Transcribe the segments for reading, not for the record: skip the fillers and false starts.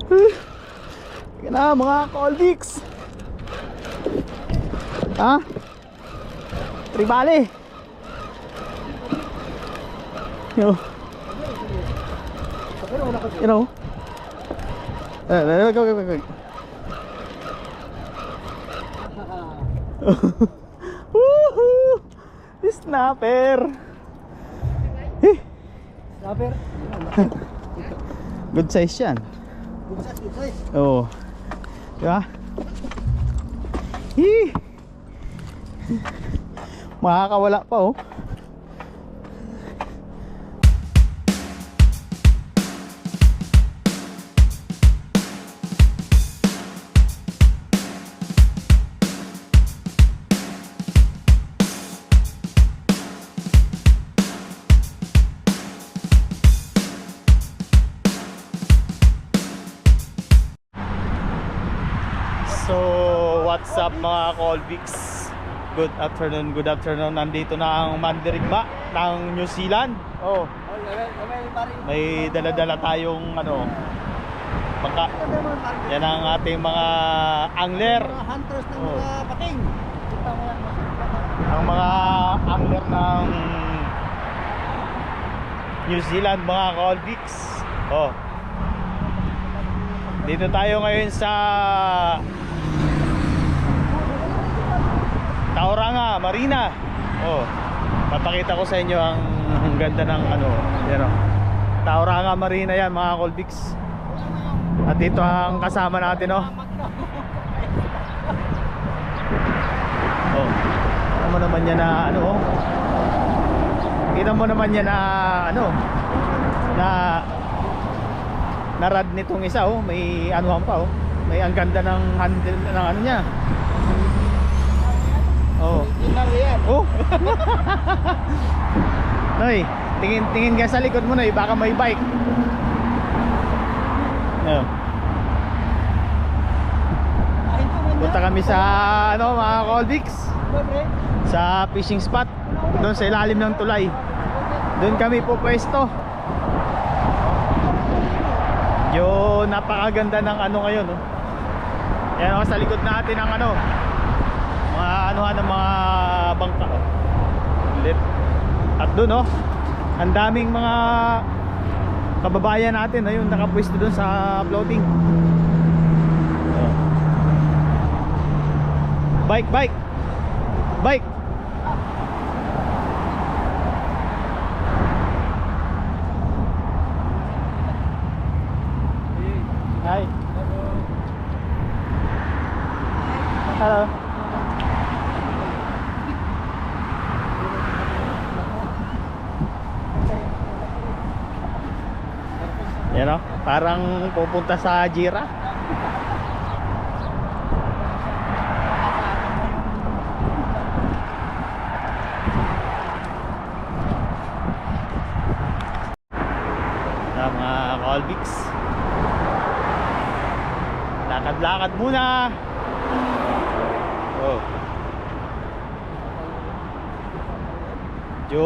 Yan na mga Colvix. Ha? Tribali. Yo. You know. Go. Woohoo! Snapper. Snapper. Good size yan. Good size. Oo. Diba? Hii! Makakawala pa oh. So, what's up mga Colvix? Good afternoon. Nandito na ang mandirigma ng New Zealand. Oh, may dala-dala tayong ano, bangka. Yan ang ating mga angler. Mga hunters ng mga pating. Ang mga angler ng New Zealand, mga Colvix. Oh. Dito tayo ngayon sa Tauranga Marina. Oh, papakita ko sa inyo ang ganda ng ano, yan oh. Tauranga Marina yan mga Colvix. At dito ang kasama natin oh. Oh. Kita mo naman yan na ano oh. Kita mo naman yan na ano na rad nitong isa oh, may anuhan pa oh. May ang ganda ng handle ng ano niya. Oh. Oh. Noy, tingin ka sa likod mo Noy, baka may bike. Oh. Punta kami sa ano mga Colvix, sa fishing spot doon sa ilalim ng tulay. Doon kami po pwesto. Yo, napakaganda ng ano ngayon oh. Yan oh, sa likod natin ang ano, mga anuhan ng mga bangka oh. At doon oh, ang daming mga kababayan natin ayun nakapwesto doon sa floating oh. Bike. Hi. Hello. Yan o, parang pupunta sa Jira. Mga Colvix, lakad muna. Oh. Medyo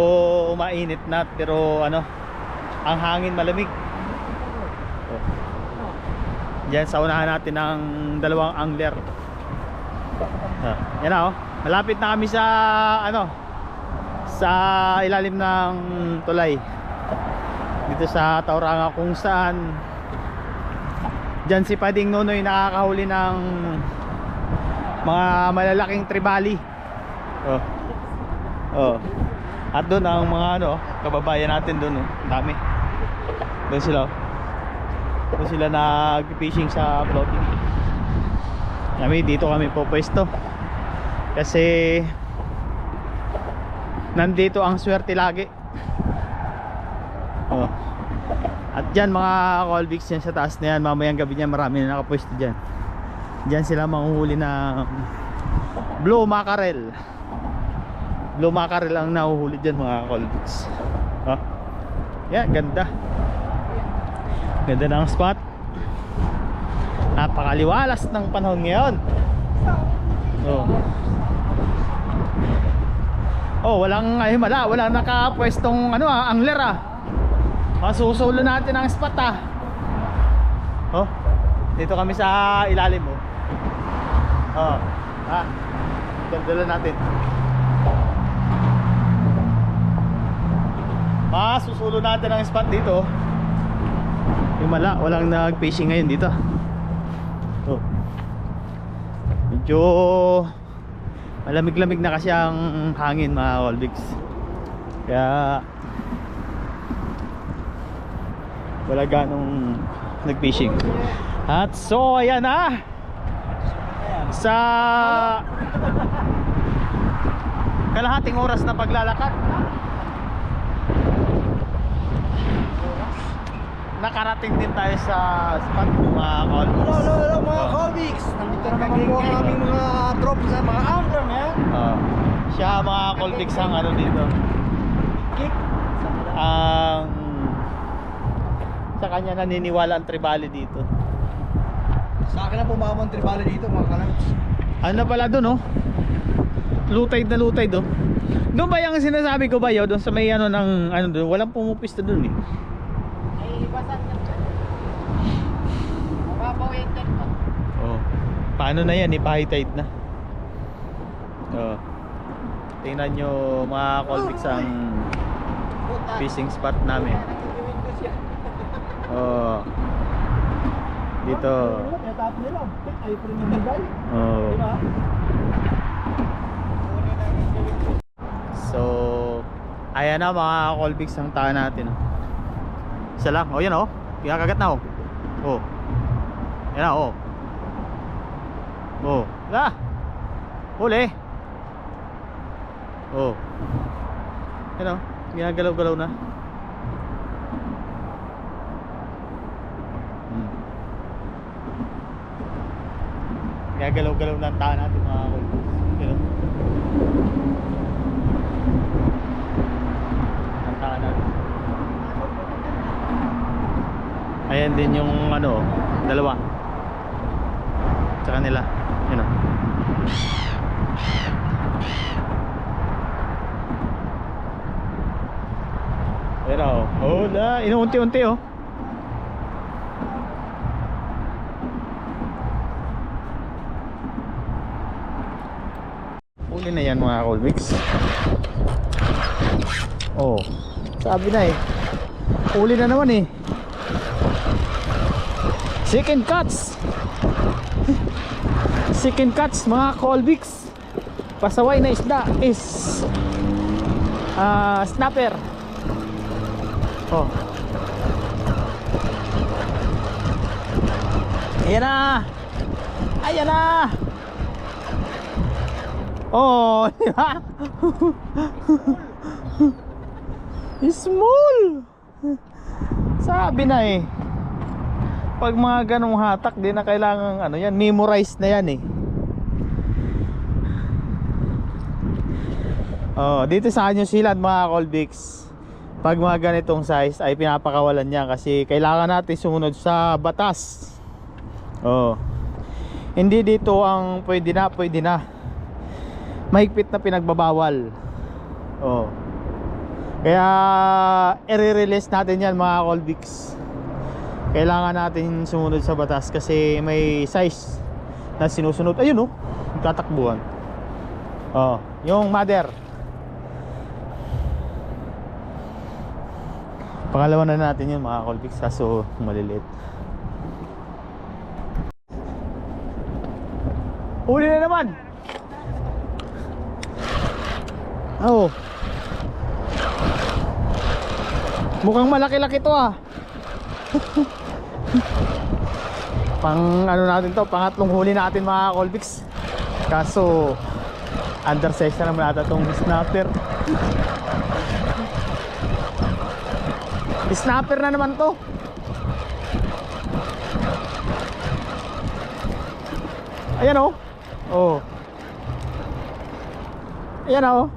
mainit na pero ano, ang hangin malamig. Oh. Diyan sa unahan natin ang dalawang angler. Yan na oh. Malapit na kami sa ano, sa ilalim ng tulay. Dito sa Tauranga kung saan diyan si Pading Nonoy nakakahuli ng mga malalaking tribali. Oh. Oh. At doon ang mga ano, kababayan natin doon oh. Dami. Doon sila. Doon sila nag-fishing sa floating. Kami dito kami po pwesto. Kasi nandito ang swerte lagi. Oh. At dyan mga Colvix yan sa taas na yan, mamayang gabi niyan marami na nakapwesto dyan. Dyan sila manguhuli ng blue mackerel. Blue mackerel ang nahuhuli dyan mga Colvix. Oh. Yan, ganda. Ganda ng spot. Napakaliwalas ng panahon ngayon. Oh. Oh, walang himala, walang nakapwestong ano angler ah. Masusulo natin ang spot ah. Oh. Dito kami sa ilalim mo. Oh. Dala natin. Masusulo natin ang spot dito. Himala, walang nag-fishing ngayon dito. Oh. Medyo malamig-lamig na kasi ang hangin mga Colbix. Kaya wala ganong nag-fishing. At so ayan na. Sa kalahating oras na paglalakad, nakarating din tayo sa spot mga Colbix. Hello mga Colbix. Nandito na naman po ang aming mga trophy sa mga angler, man. Siya mga Colbix ang ano dito. Kick. Ang sa kanya naniniwala ang tribali dito. Sa akin na po mga tribali dito, mga kalangs. Ano na pala doon, oh? Lutay na lutay doon. Doon ba yung sinasabi ko ba yun? Doon sa may ano ng ano doon, walang pumupista doon eh. Ay, basan yan. Mababawin dyan po. Oh. Paano na yan? High tide na. Oh. Tingnan nyo mga Colbix ang fishing spot namin. Oh. Dito. Natap nila. Ay, pa rin yung bigay. Oh. Diba? So, ayan na mga Colbix ang taan natin. Isa lang. Oh, yan oh. Kinakagat na oh. Oh. Yan na oh. Oh. Ah. Huli. Oh. Yan oh. Ginagalaw-galaw na. Ginagalaw-galaw na ang taan natin mga Colbix. Yan oh. Ang taan natin. Ayan din yung ano, dalawa. Tsaka nila. Yun o. Ayan o. Oh, inuunti-unti o. Uli na yan mga Colbix. Oh, sabi na eh. Uli na naman eh. Chicken cuts. Chicken cuts mga Colbix. Pasaway na isda is snapper. Oh. Ayan na. Ayan na. Oh, di ba? Small. Sabi na eh. Pag mga ganong hatak, di na kailangan ano yan, memorize na yan eh. Oh, dito sa New Zealand mga Colbix, pag mga ganitong size ay pinapakawalan niya kasi kailangan natin sumunod sa batas. Oh. Hindi dito ang pwede na. Mahigpit na pinagbabawal. Oh. Kaya i-release natin yan mga Colbix. Kailangan natin sumunod sa batas kasi may size na sinusunod. Ayun oh, tatakbuhan. Oh, yung mother. Pangalawa na natin yun mga Colbix, kaso maliliit. Uli na naman. Oh. Mukhang malaki-laki to ah. Pang ano natin to, pangatlong huli natin mga Colbix. Kaso undersize na naman ata tong snapper. Snapper na naman to. Ayan oh. Oh. Ayan oh.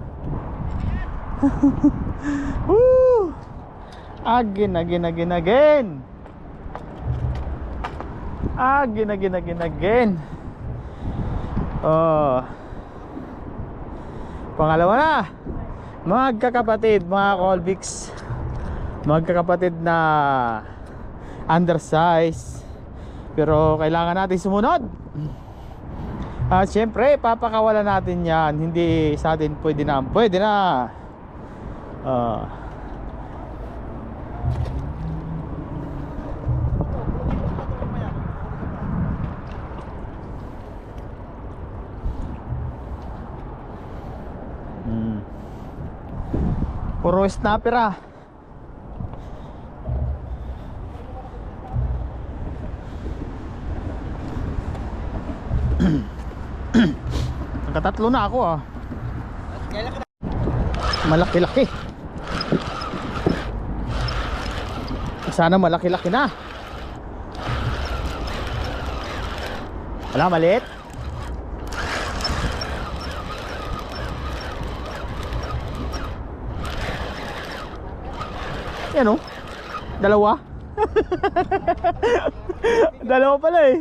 Woo! Again. Again. Oh. Pangalawa na. Magkakapatid mga Colbix. Magkakapatid na undersize Pero kailangan natin sumunod. At syempre papakawalan natin yan. Hindi sa atin pwede na. Pwede na. Puro snapper ah. Nakatatlo na ako ah. Malaki-laki. Sana malaki-laki na. Wala, maliit. Yan oh. Dalawa. Dalawa pala eh.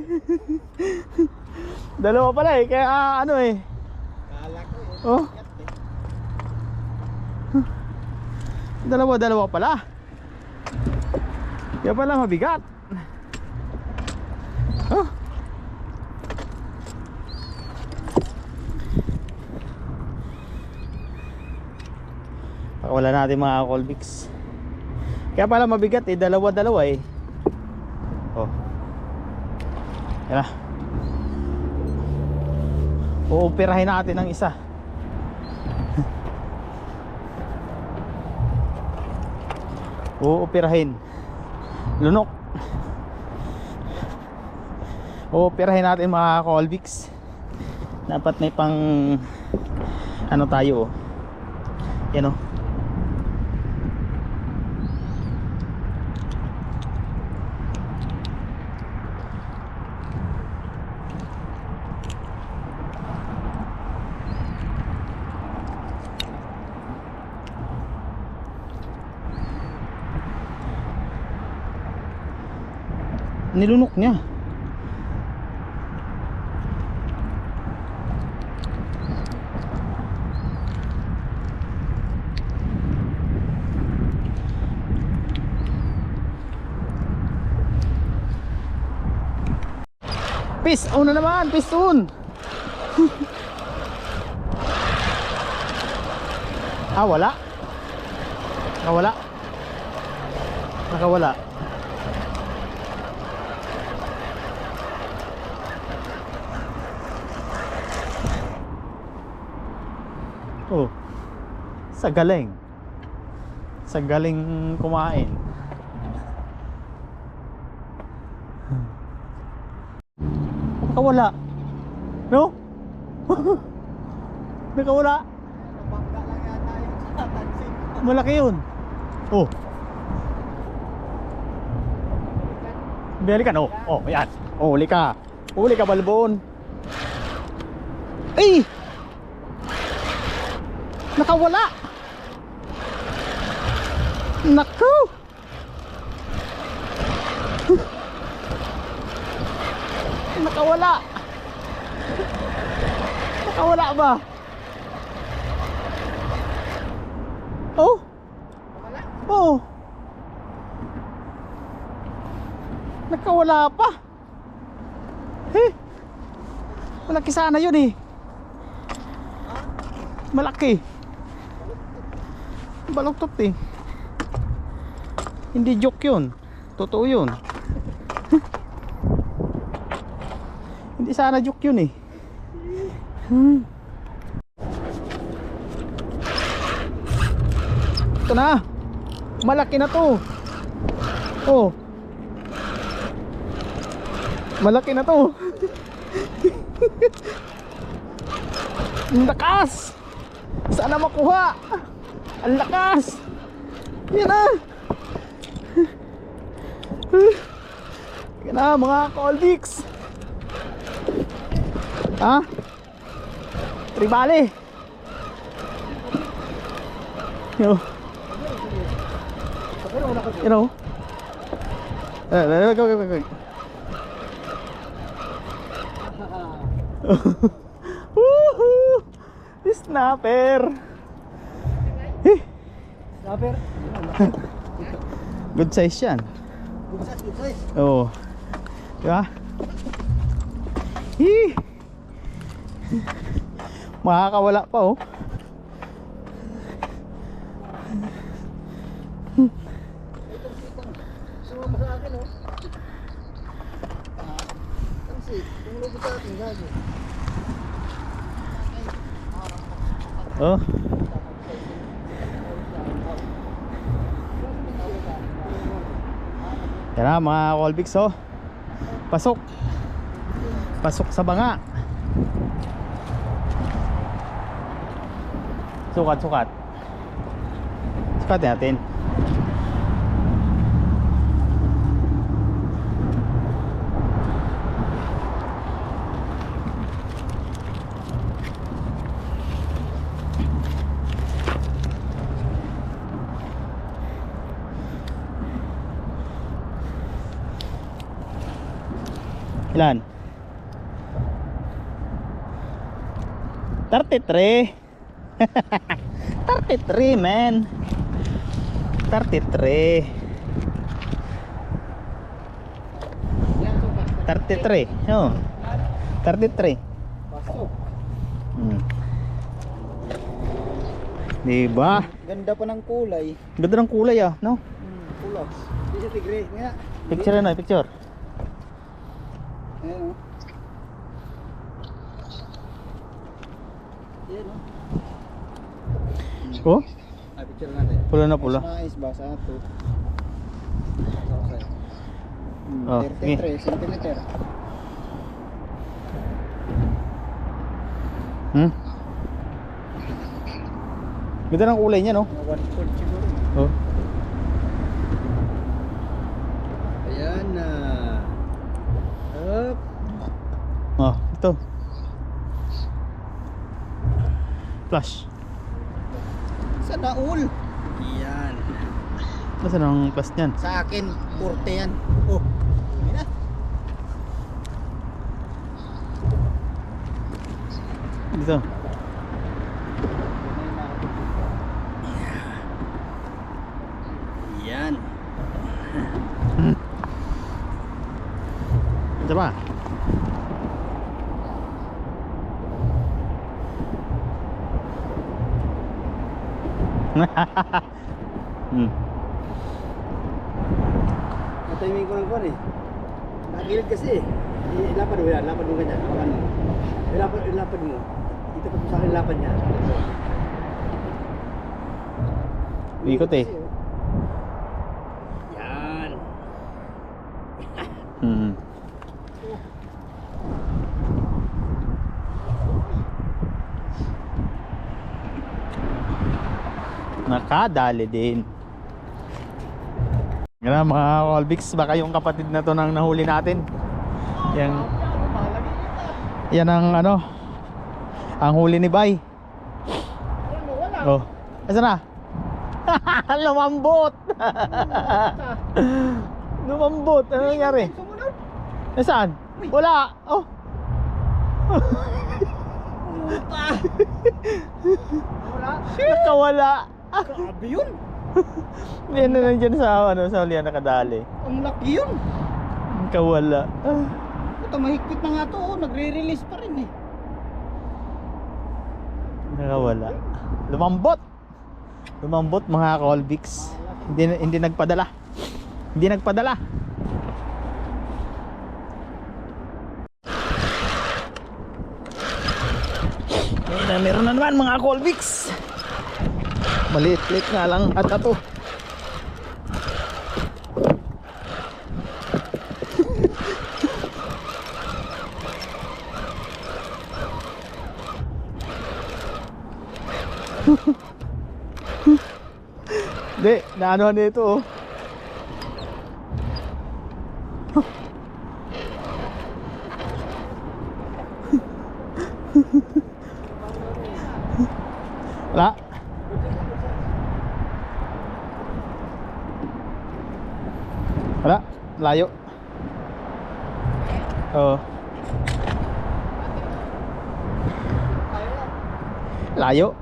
Dalawa pala eh. Kaya ano eh. Oh. Dalawa pala. Kaya pala mabigat. Oh. Wala natin mga Colbix. Kaya pala mabigat eh, dalawa eh. Oh. Yan na. Uupirahin natin ang isa. Uupirahin. Lunok. Uupirahin natin mga Colbix. Dapat may pang ano tayo oh. Yan oh. Nilunok niya. Piston na naman, piston. Wala. Nakawala. Nakawala. Oh. Sa galing. Sa galing kumain. Nakawala. No? Nakawala. Bangga lang yata yung sa tansin. Malaki yun. Oh. Bili ka no? Oh, yan. Oh, huli ka. Huli ka, balbon. Ay! Nakawala. Naku. Nakawala. Nakawala ba? Oh. Oh. Nakawala pa. Malaki sana yun eh. Malaki. Baluktot eh. Hindi joke yun. Totoo yun. Hindi sana joke yun eh. Ito na. Malaki na to. Oh. Malaki na to. Ang lakas. Sana makuha. Ang lakas. Yan na. Yan na mga Colbix. Ha? Tribale. Yo. You know. Go. Woohoo! Snapper. Snapper. Good size yan. Good size. Oo. Diba? Hii! Makakawala pa oh. Sumama sa akin, oh. Kasi, tumulog sa akin, gago. Oh. Yan na mga Colbix oh. Pasok. Pasok sa banga. Sukat, sukat. Sukat natin. Ilan? 33. 33 man. 33. 33. Oh. 33. Pasok. Diba? Ganda pa ng kulay. Ganda ng kulay ah, no? Pulos. Hindi siya tigre. Nga. Picture na, picture. Ayan, oh. Ayan, Oh? oh. Ah, picture natin. Pula na pula. Mais ba sa ato? Oh, 33 cm. Ganda ng kulay niya, no? 1/4 siguro. Oh. Ayan na. Up. Oh, ito. Flash. Sana all. Yan. Nasaan ang flash niyan? Sa akin, 40 yan. Oh. Hindi na. Dito. Yan. Ito ba? Nataymin ko lang ko eh. Nagilid kasi eh. Ilapad mo yan. Lapad mo ganyan. Hawakan mo. Ilapad mo. Dito pa mo sa akin lapad niya. Ikot eh. Yan. Nakadali din. Yan mga Colbix, baka yung kapatid na to nang nahuli natin. Yan ang ano, ang huli ni Bay. Oh, asa na? Lumambot. Lumambot. Ano nangyari? Nasaan? Wala. Oh. Nakawala. Grabe yun. Yan na nandiyan sa ano, sa hulihan nakadali. Ang laki yun. Nakawala. Ito mahigpit na nga to. Oh. Nagre-release pa rin eh. Nakawala. Lumambot. Lumambot mga Colbix. Hindi nagpadala. Hindi nagpadala. Meron na naman mga Colbix. Maliit-liit nga lang at ato. Hindi, naanohan nito oh. Wala. Wala, layo. Oo. Layo.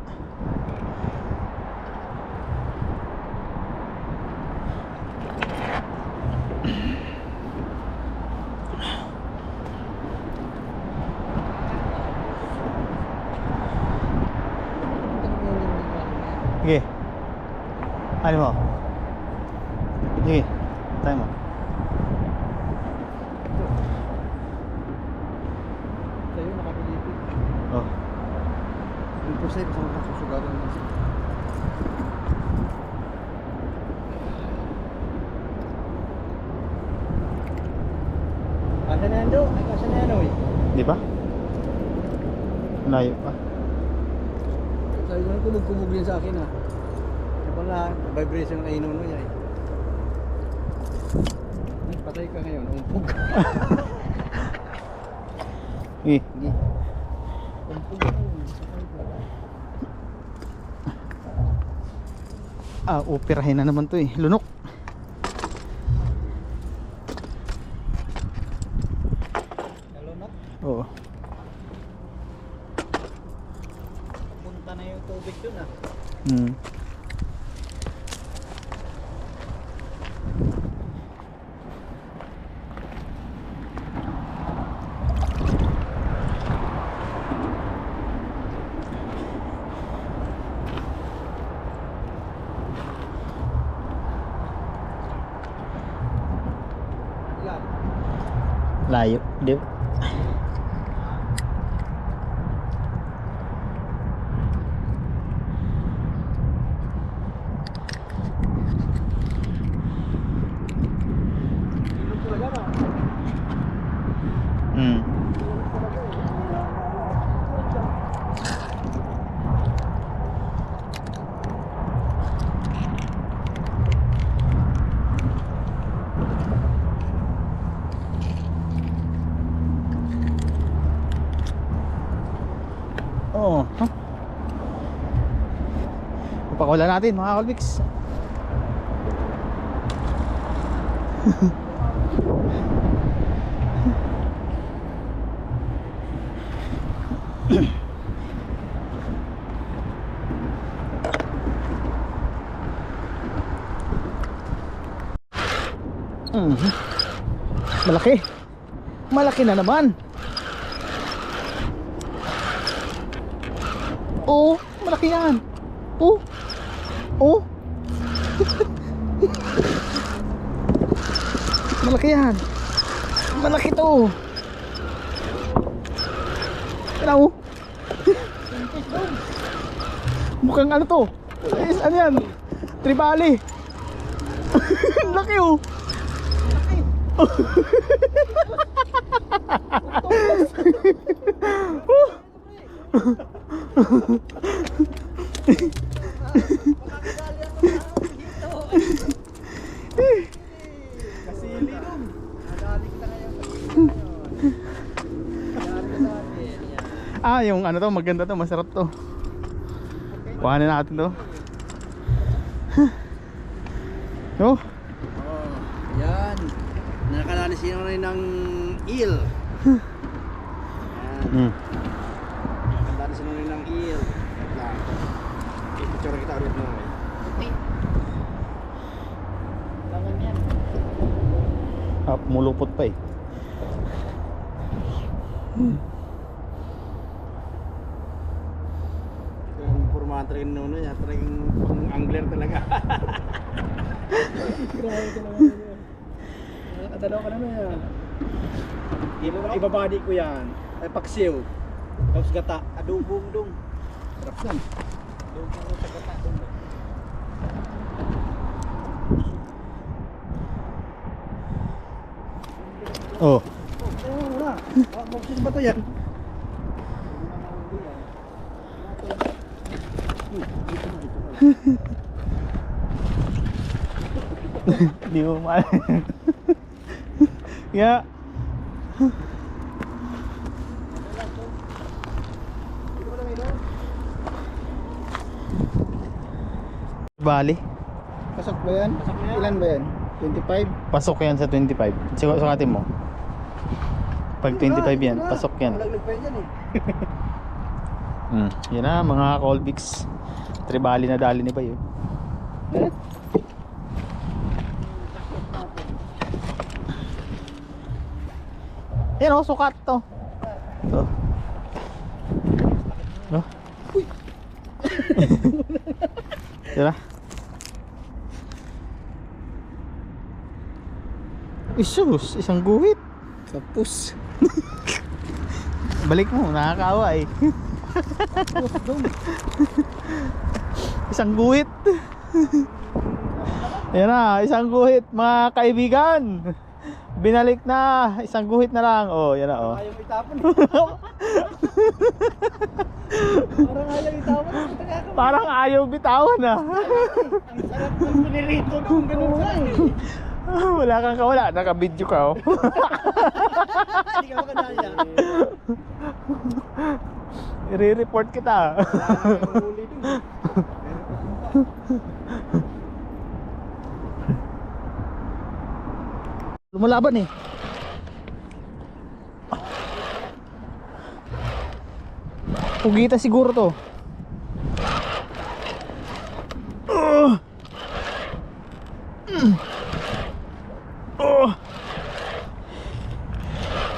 Ano mo? Sige, tayo mo. Sa'yo, nakapilipid. Oh. Yung po sa'yo, kasama kang susugaran mo. Asa na yan do? Asa na yan o eh? Di ba? Layo pa. Sabi ko na kumug-kumug din sa akin ha. Ano pala, vibration ng inuno niya eh. Ay, patay ka ngayon, umpog. Eh, Hindi. Umpog ako. operahin na naman to eh. Lunok. Nalunok? Oo. Punta na yung tubig dun ah. Hmm. Yan. Layo. Di ba? Inom talaga na. Hmm. Oo. Huh? Ipakawala natin mga Colbix. Malaki. Malaki na naman. Oo, malaki yan. Oo. Oo. Malaki yan. Malaki to. Ano? Mukhang ano to? Ano yan? Tribali. Laki oh. Kasili dun. Nadali kita ngayon. Yung ano to, maganda to, masarap to. Kuhanin natin to. Oh, Oh, yan. Nakakalanis yun rin ng eel. Yan. mm. Nakakalanis yun rin ng eel. Wait lang. Ipicture kita ulit mo. Tangan yan. Mulupot pa eh. Yung pormahan talaga ng nuno niya. Talagang pang angler talaga. Grabe talaga yun. Nakatalaw ka naman yan. Ibabadi ko yan. Ay paksiw. Tapos gata. Adobong dong. Sarap yan. Adobong sa gata dong. Oh. Oo na. Buksin ba ito yan? Di mo mahal. Yeah. Bali. Pasok ba yan? Ilan ba yan? 25? Pasok yan sa 25. Siguro sukatin mo. Pag 25 yan, pasok yan. Malaglag pa yan eh. Yan na mga Colbix. Tribali na dali ni Bayo. Yan oh, sukat to. Ito. No? Uy. Yan na. Isus, isang guhit. Kapus. Balik mo, nakakaawa eh. Isang guhit. Yan na, isang guhit mga kaibigan. Binalik na, isang guhit na lang. Oh, yan na oh. Ayaw itapon. Parang ayaw itapon. Parang ayaw bitawan ah. Ang sarap ng pinirito nung ganun ka eh. Wala kang kawala, naka-video ka oh. Hindi ka makadaya. I-report kita. Huli dun. Lumalaban eh. Pugita siguro to.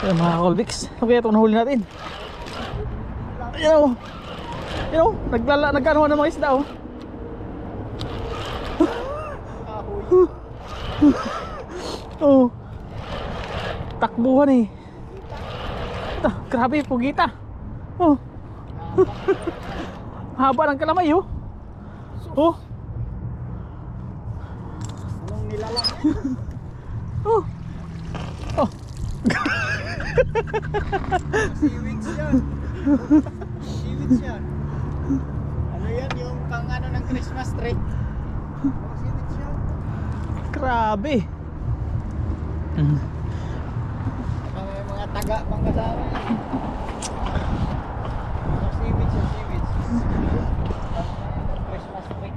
Ayan mga Colbix, ano kaya itong nahuli natin? Ayan o. Ayan o, nagkano ng mga isda o. Oh. Takbuhan eh. Ito, grabe, pugita. Oh. Haba ng kalamay oh. Oh. Anong nilalang? Oh. Oh. Seaweeds yan. Seaweeds yan. Ano yan? Yung pang ano ng Christmas tree. Seaweeds yan. Grabe. May mga taga pang kasama yan. Seaweeds yan, seaweeds. Christmas tree.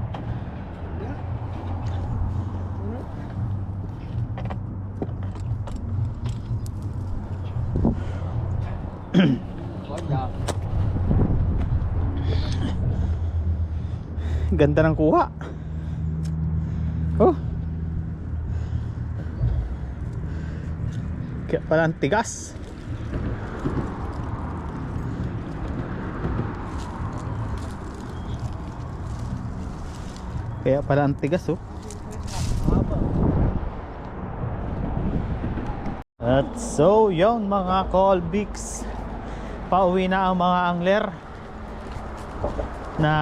Ganda ng kuha. Oh. Kaya pala ang tigas. Kaya pala ang tigas oh. At so yun mga Colbix, pauwi na ang mga angler na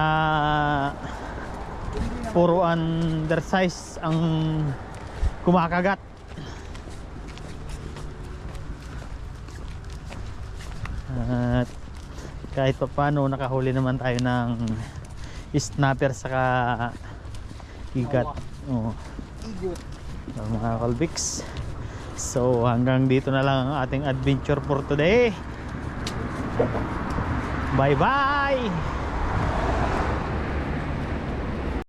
puro undersize ang kumakagat. At kahit pa paano nakahuli naman tayo ng snapper saka igat. Oh. So, mga Colbix, so hanggang dito na lang ang ating adventure for today. Bye bye.